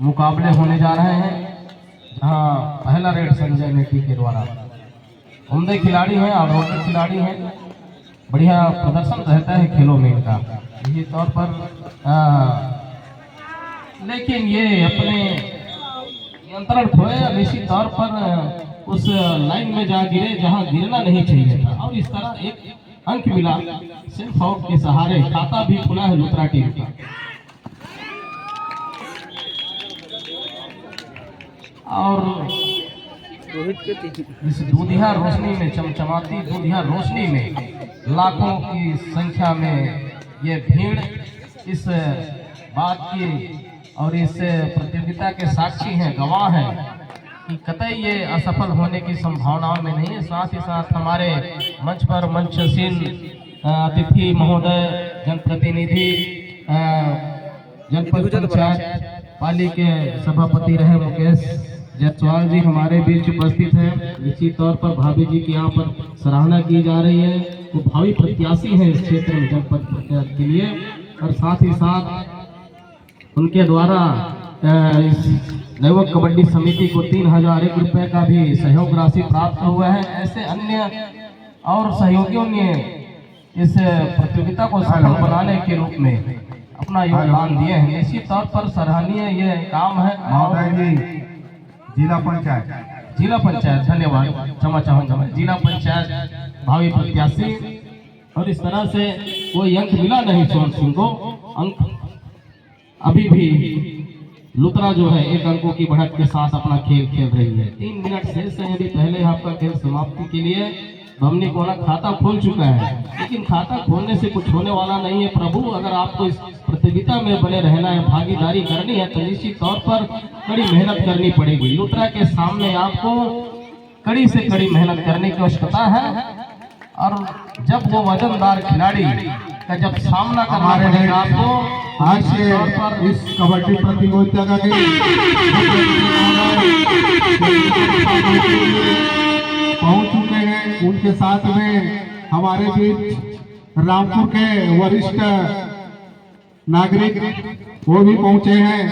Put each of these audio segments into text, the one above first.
मुकाबले होने जा रहे हैं, जहां पहला रेड संजय नेटी के द्वारा। उम्दे खिलाड़ी हैं, ऑलराउंडर खिलाड़ी हैं, बढ़िया प्रदर्शन रहता है खेलों में इनका। इसी तौर पर लेकिन ये अपने नियंत्रण खोए, अब इसी तौर पर उस लाइन में जा गिरे जहां गिरना नहीं चाहिए था, और इस तरह एक अंक मिला सिर्फ आउट के सहारे। खाता भी खुला है लुथरा टीम का। और इस दूधिया रोशनी में, चमचमाती दूधिया रोशनी में लाखों की संख्या में ये भीड़ इस बात की और इस प्रतियोगिता के साक्षी हैं, गवाह हैं कि कतई ये असफल होने की संभावनाओं में नहीं है। साथ ही साथ हमारे मंच पर मंचशील अतिथि महोदय, जनप्रतिनिधि, जनपद पंचायत पाली के सभापति रहे मुकेश जायसवाल जी हमारे बीच उपस्थित हैं। इसी तौर पर भाभी जी की यहाँ पर सराहना की जा रही है। वो भावी प्रत्याशी हैं इस क्षेत्र में जनपद पंचायत के लिए, और साथ ही साथ उनके द्वारा इस नवयुवक कबड्डी समिति को 3001 रुपए का भी सहयोग राशि प्राप्त हुआ है। ऐसे अन्य और सहयोगियों ने इस प्रतियोगिता को सफल बनाने के रूप में अपना योगदान दिए हैं। इसी तौर पर सराहनीय ये काम है। जिला पंचायत धन्यवाद, क्षमा चाहूंगा मैं, जिला पंचायत भावी प्रत्याशी। और इस तरह से कोई अंक मिला नहीं सोन सिंह को। अंक अभी भी लुथरा जो है 1 अंकों की बढ़त के साथ अपना खेल खेल रही है। 3 मिनट शेष है, यदि पहले आपका खेल समाप्ति के लिए हमने कोना खाता खोल चुका है, लेकिन खाता खोलने से कुछ होने वाला नहीं है प्रभु। अगर आपको इस प्रतियोगिता में बने रहना है, भागीदारी करनी है, तो निश्चित तौर पर कड़ी मेहनत करनी पड़ेगी। लुथरा के सामने आपको कड़ी से कड़ी मेहनत करने की आवश्यकता है, और जब वो वजनदार खिलाड़ी का जब सामना करना पड़ेगा आपको। आज से इस कबड्डी प्रतियोगिता का पहुंच चुके हैं। उनके साथ में हमारे बीच रामपुर के वरिष्ठ नागरिक वो भी पहुंचे हैं।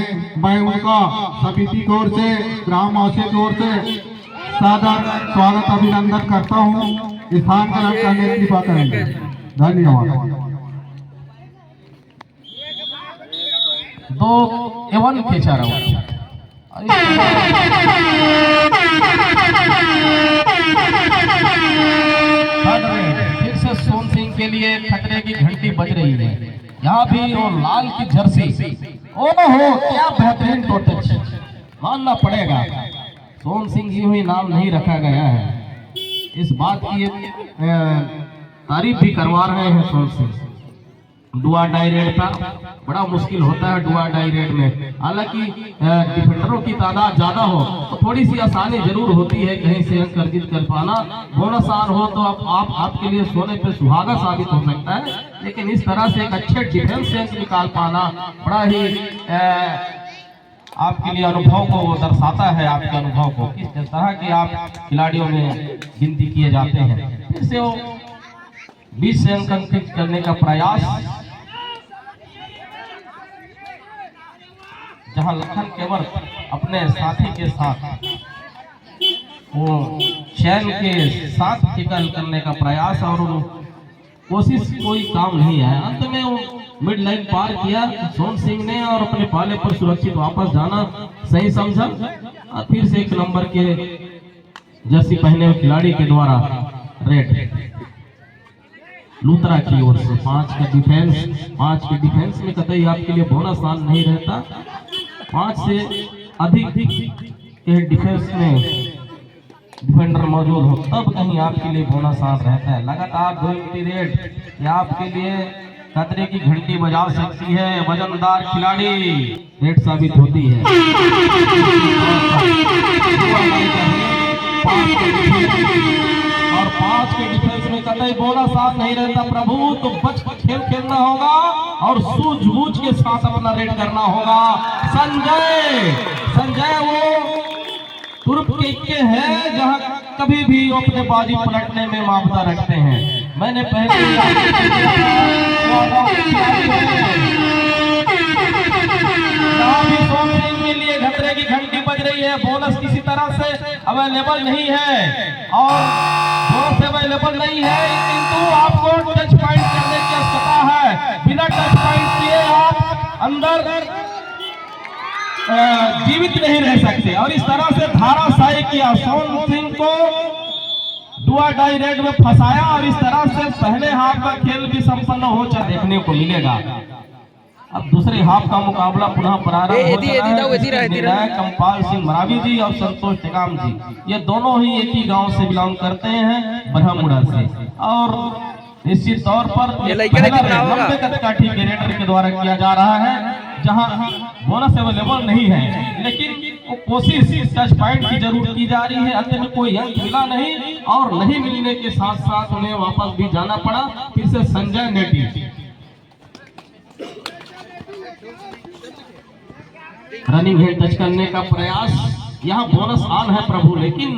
मैं उनका समिति की ओर से, ग्रामवासियों की ओर से सादर स्वागत अभिनंदन करता हूं। स्थान ग्रहण करने की बात करेंगे। धन्यवाद। 2 एवन खींचा रहा हूँ। फिर से सोन सिंह के लिए खतरे की घंटी बज रही है। यहाँ भी वो लाल की जर्सी, ओहो क्या बेहतरीन टोटच, मानना पड़ेगा सोन सिंह जी हुई नाम नहीं रखा गया है। इस बात की तारीफ भी करवा रहे हैं सोन सिंह। डुआ डाई रेड था, बड़ा मुश्किल होता है डुआ डाई रेड में। हालांकि डिफेंडरों की तादाद ज्यादा हो तो थोड़ी सी आसानी जरूर होती है कहीं से अंक अर्जित कर पाना। बोनस आर हो तो आपके लिए सोने पे सुहागा साबित हो सकता है, लेकिन इस तरह से एक अच्छे डिफेंस से अंक निकाल पाना बड़ा ही आपके लिए अनुभव को दर्शाता है। आपके अनुभव को किस तरह के आप खिलाड़ियों में गिनती किए जाते हैं। फिर से वो 20 से अंक अंकित करने का प्रयास, जहां लखन केवल अपने साथी के साथ वो चैन के साथ टिकल करने का प्रयास, और कोशिश कोई काम नहीं है। अंत में वो मिड लाइन पार किया सोन सिंह ने, और अपने पाले पर सुरक्षित वापस जाना सही समझा। और फिर से 1 नंबर के जर्सी पहने हुए खिलाड़ी के द्वारा रेड लुथरा की ओर से 5 के डिफेंस में कतई आपके लिए बोनस आन नहीं रहता। 5 से अधिक के डिफेंस में डिफेंडर मौजूद हो तब कहीं आपके लिए बोनस आन रहता है। लगातार 2 रेड ये आपके लिए खतरे की घंटी बजा सकती है। वजनदार खिलाड़ी रेड साबित होती है। और 5 के डिफेंस में कतई बोनस आन नहीं रहता प्रभु, तो बच कर खेल खेलना होगा और सूझबूझ के साथ अपना रेड करना होगा। संजय वो तुर्क के हैं जहां कभी भी अपने बाजी पलटने में मामला रखते हैं। मैंने पहले भी सोन सिंह के लिए नहीं है, बोनस किसी तरह से अवेलेबल नहीं है और बोनस अवेलेबल नहीं है, किंतु आपको टच पॉइंट करने की आवश्यकता है। बिना टच पॉइंट किए आप अंदर जीवित नहीं रह सकते और इस तरह से धाराशाही किया। सोन सिंह को डुआ डाई रेड में फंसाया और इस तरह से पहले हाफ का खेल भी संपन्न हो चुका देखने को मिलेगा। अब दूसरे हाफ का मुकाबला पुनः प्रारंभ हो चला है। निर्णायक कमपाल सिंह मरावी जी और संतोष टेकाम जी, ये दोनों ही एक ही गांव से बिलोंग करते हैं, ब्रह्ममुड़ा से, और निश्चित तौर पर लंबे कद काठी के रेडर के द्वारा किया जा रहा है, जहां बोनस अवेलेबल नहीं है, लेकिन कोशिश टच पॉइंट की जरूर की जा रही है। अंत में कोई अंक मिला नहीं और नहीं मिलने के साथ साथ उन्हें वापस भी जाना पड़ा। फिर से संजय नेटी रनिंग हेड टच करने का प्रयास, यहाँ बोनस ऑन है प्रभु, लेकिन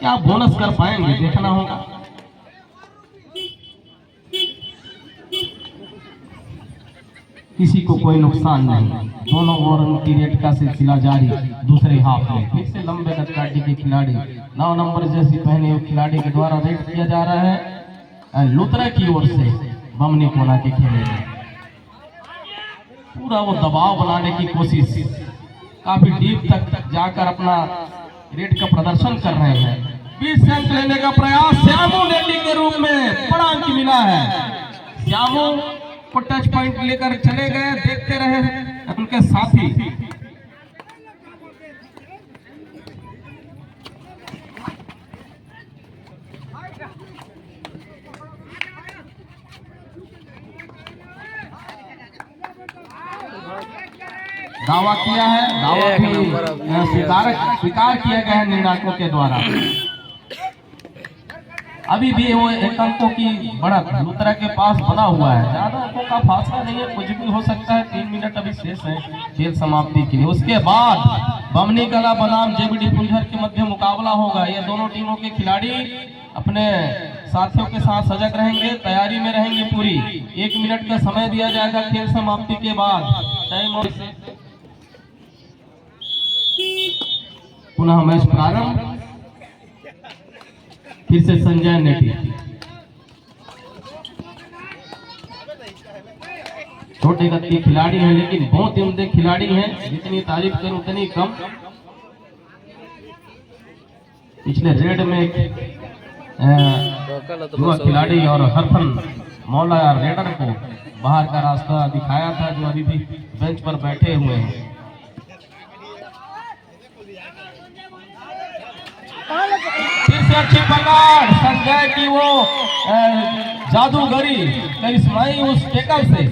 क्या बोनस कर पाएंगे देखना होगा। किसी को कोई नुकसान नहीं, दोनों ओवर की रेट का सिलसिला जारी। दूसरे हाफ में फिर से लंबे कद काठी के खिलाड़ी 9 नंबर जैसी पहने हुए खिलाड़ी के द्वारा रेट किया जा रहा है लुतरा की ओर से बमनी कोना के खेले में। पूरा वो दबाव बनाने की कोशिश, काफी डीप तक जाकर अपना रेट का प्रदर्शन कर रहे हैं। 20 अंक लेने का प्रयास श्यामू नेटी के रूप में बड़ा अंक मिला है। श्यामू को टच पॉइंट लेकर चले गए, देखते रहे उनके साथी। दावा किया है, दावा भी स्वीकार किया गया है निर्णायकों के द्वारा। अभी भी वो एक अंकों की बढ़त लुतरा के पास बना हुआ है, ज्यादा अंकों का फासला नहीं है, कुछ भी हो सकता है। 3 मिनट अभी शेष है खेल समाप्ति के लिए। उसके बाद बमनी कला बनाम जेबीडी फुलझर के मध्य मुकाबला होगा। ये दोनों टीमों के खिलाड़ी अपने साथियों के साथ सजग रहेंगे, तैयारी में रहेंगे पूरी। 1 मिनट का समय दिया जाएगा खेल समाप्ति के बाद। टाइम और पुनः मैच प्रारंभ। फिर से संजय नेटी, छोटे कद के खिलाड़ी हैं लेकिन बहुत ही उम्दे खिलाड़ी हैं, जितनी तारीफ करूं उतनी कम। पिछले रेड में युवा खिलाड़ी और हरफन मौला रेडर को बाहर का रास्ता दिखाया था, जो अभी भी बेंच पर बैठे हुए हैं। फिर से अच्छी पकड़ संजय की, वो जादूगरी करिश्माई उस टेकल से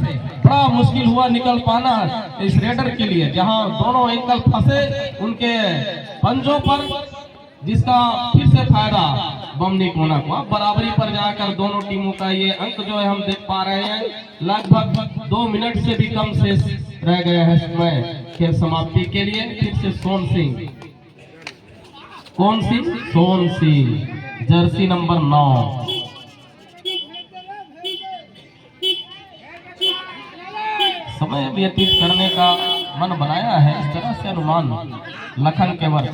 बड़ा मुश्किल हुआ निकल पाना इस रेडर के लिए, जहां दोनों एंकल फंसे उनके पंजों पर, जिसका फिर से फायदा बमनी कोना को। अब बराबरी पर जाकर दोनों टीमों का ये अंक जो है हम देख पा रहे हैं, लगभग 2 मिनट से भी कम शेष रह गया है समय खेल समाप्ति के लिए। फिर से सोन सिंह, कौन सी सोन सिंह, जर्सी नंबर 9। समय व्यतीत करने का मन बनाया है, इस तरह से अनुमान लखन केवल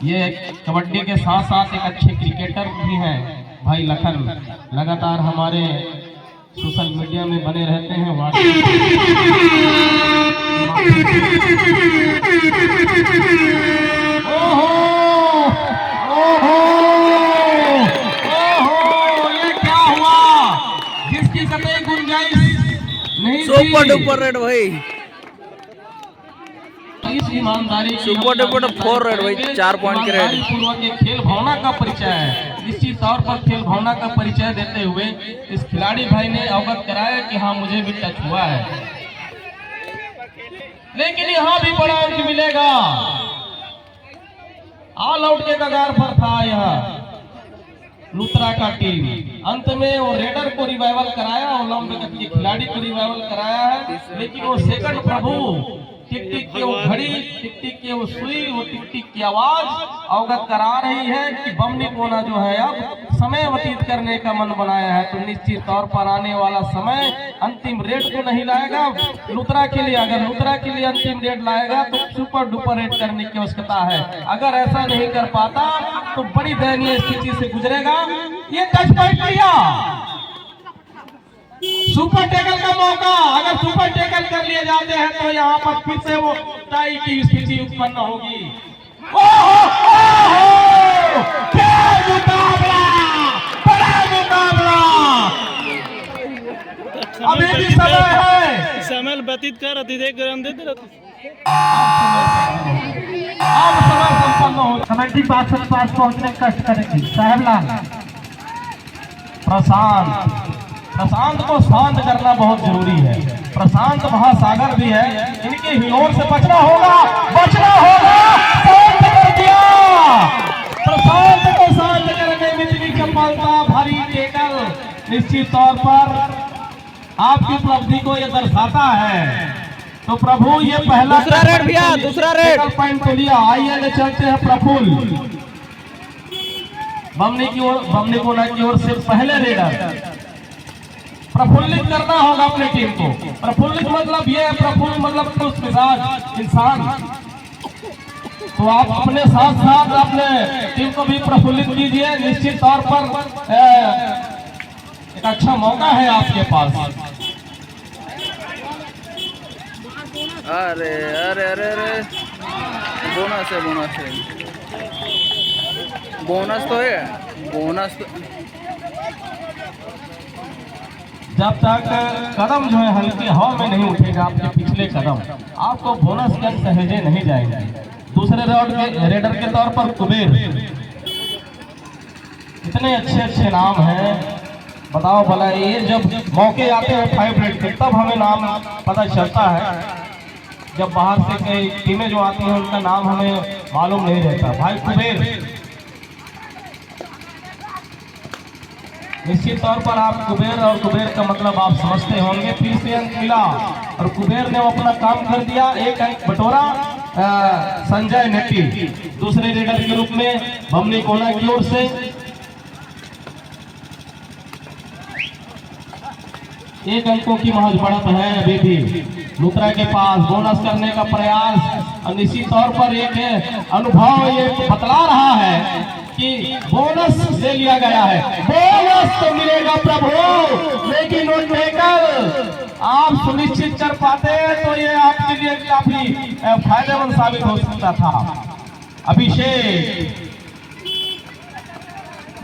ये कबड्डी के साथ साथ एक अच्छे क्रिकेटर भी हैं भाई लखन, लगातार हमारे सोशल मीडिया में बने रहते हैं। ओहो ओहो ओहो, ये क्या हुआ? जिसकी कतई गुंजाइश नहीं, सुपर डुपर रेड भाई, इस ईमानदारी सुपर डुपर 4 रेड भाई, 4 पॉइंट के रेड। पूर्वक खेल भावना का परिचय है, निश्चित तौर पर खेल भावना का परिचय देते हुए इस खिलाड़ी भाई ने अवगत कराया कि हाँ मुझे भी टच हुआ है, लेकिन यहाँ भी बड़ा अंक मिलेगा। ऑल आउट के कगार पर था यह लुतरा का टीम। अंत में वो रेडर को रिवाइवल कराया और लंबे कद के खिलाड़ी को रिवाइवल कराया है, लेकिन वो सेकंड प्रभु टिक टिक की वो घड़ी, टिक टिक की वो सुई, वो टिक टिक की आवाज अवगत करा रही है कि बमनी कोना जो है अब समय व्यतीत करने का मन बनाया है। तो निश्चित तौर पर आने वाला समय अंतिम रेट तो नहीं लाएगा लुत्रा के लिए। अगर लुत्रा के लिए अंतिम रेट लाएगा तो सुपर डुपर रेट करने की आवश्यकता है। अगर ऐसा नहीं कर पाता तो बड़ी दयनीय स्थिति से गुजरेगा। ये टच पॉइंट लिया, सुपर टैकल का मौका, अगर सुपर टैकल कर लिए जाते हैं तो यहाँ पर फिर से वो टाई की स्थिति उत्पन्न होगी। क्या मुकाबला, बड़ा मुकाबला, अभी भी समय है, समय व्यतीत कर रही देख दे रहती। अब समय संपन्न हो। कमेटी पास पहुंचने का कष्ट करेंगे। साहेबलाल प्रशांत को शांत करना बहुत जरूरी है। प्रशांत महासागर भी है, इनके हिलोर से बचना होगा, बचना होगा। शांत कर दिया, प्रशांत को शांत करने में इतनी चपलता, भारी टेकल निश्चित तौर पर आपकी उपलब्धि को यह दर्शाता है। तो प्रभु ये पहला दूसरा रेड भैया, दूसरा रेड पॉइंट तो लिया। आइए चलते हैं प्रफुल्ल बमनी की ओर, बमनी कोना की ओर से पहले रेडर। प्रफुल्लित करना होगा अपने टीम को। प्रफुल्लित मतलब ये है, प्रफुल्ल मतलब खुश मिजाज इंसान। तो आप अपने साथ साथ अपने टीम को भी प्रफुल्लित कीजिए। निश्चित तौर पर एक अच्छा मौका है आपके पास। अरे अरे अरे अरे बोनस है, बोनस है, बोनस तो है, बोनस तो। जब तक कदम जो है हल्के हवा में नहीं उठेगा आपके पिछले कदम, आपको बोनस के सहेजे नहीं जाएंगे। दूसरे रेडर के तौर पर कुबेर, इतने अच्छे नाम हैं, बताओ भला। ये जब मौके आते हैं 5 रेड के तब हमें नाम पता चलता है। जब बाहर से कई टीमें जो आती हैं उनका नाम हमें मालूम नहीं रहता। भाई कुबेर, निश्चित तौर पर आप कुबेर और कुबेर का मतलब आप समझते होंगे। फिर से अंक मिला और कुबेर ने अपना काम कर दिया। एक अंक बटोरा संजय नेट्टी दूसरे रेडर के रूप में बमनी कोना की ओर से। एक अंकों की महज बढ़त है अभी भी लुत्रा के पास। बोनस करने का प्रयास और निश्चित तौर पर एक अनुभव ये बतला रहा है कि बोनस ले लिया गया है। बोनस तो मिलेगा प्रभु, लेकिन वो टेकल आप सुनिश्चित कर पाते तो ये आपके लिए काफी फायदेमंद साबित हो सकता था। अभिषेक,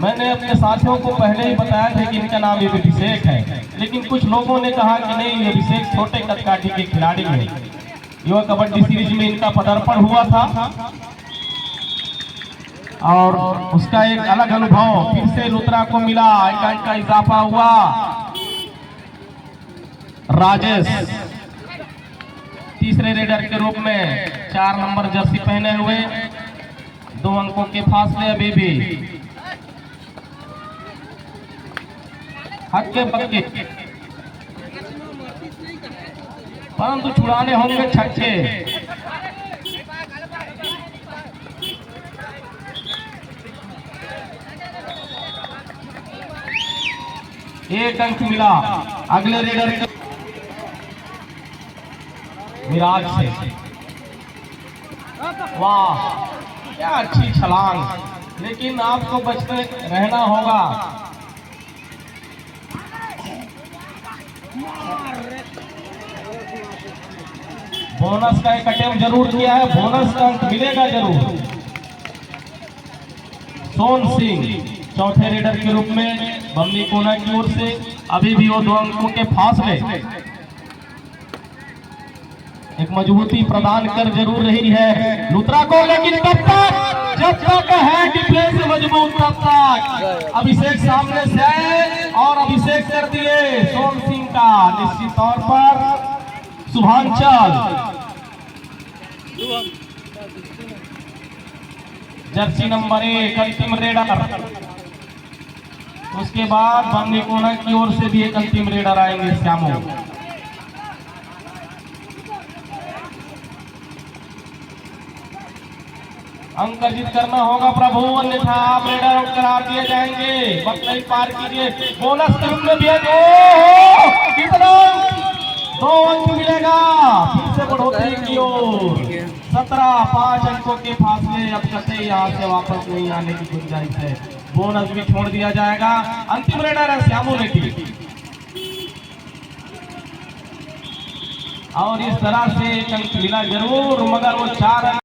मैंने अपने साथियों को पहले ही बताया था कि इनका नाम ये अभिषेक है, लेकिन कुछ लोगों ने कहा कि नहीं, अभिषेक छोटे कदकाठी के खिलाड़ी हैं। युवा कबड्डी सीरीज में इनका पदार्पण हुआ था और उसका एक अलग अनुभव फिर से लुत्रा को मिला। एक अंक का इजाफा हुआ। राजेश तीसरे रेडर के रूप में 4 नंबर जर्सी पहने हुए, 2 अंकों के फासले अभी भी हक्के पक्के, परंतु छुड़ाने होंगे छक्के। एक अंक मिला अगले रेडर के विराज से। वाह क्या अच्छी छलांग, लेकिन आपको बचते रहना होगा। बोनस का एक अटेम्प्ट जरूर किया है, बोनस का अंक मिलेगा जरूर। सोन सिंह चौथे रेडर के रूप में बमनी कोना की ओर से अभी भी वो 2 अंकों के फासले एक मजबूती प्रदान कर जरूर रही है लुत्रा को, लेकिन तब तक जब तक है डिफेंस मजबूत तब तक अभिषेक सामने से आए और अभिषेक कर दिए सोन सिंह का। निश्चित तौर पर शुभांचल जर्सी नंबर 1 अंतिम रेडर। उसके बाद बमनी कोना की ओर से भी एक अंतिम रेडर आएंगे श्यामो। अंक अर्जित करना होगा प्रभु, अन्यथा आप रेडर आउट करार दिए जाएंगे। वक्त नहीं पार कीजिए, बोनस क्रम में भी है। कितना 2 अंक मिलेगा, फिर से बढ़ोतरी की ओर। 17-5 अंकों के फासले, अब कतई यहाँ से वापस नहीं आने की गुंजाइश है। बोनस भी छोड़ दिया जाएगा। अंतिम रेडर है श्यामू रेड्डी, और इस तरह से एक अंक मिला जरूर, मगर वो 4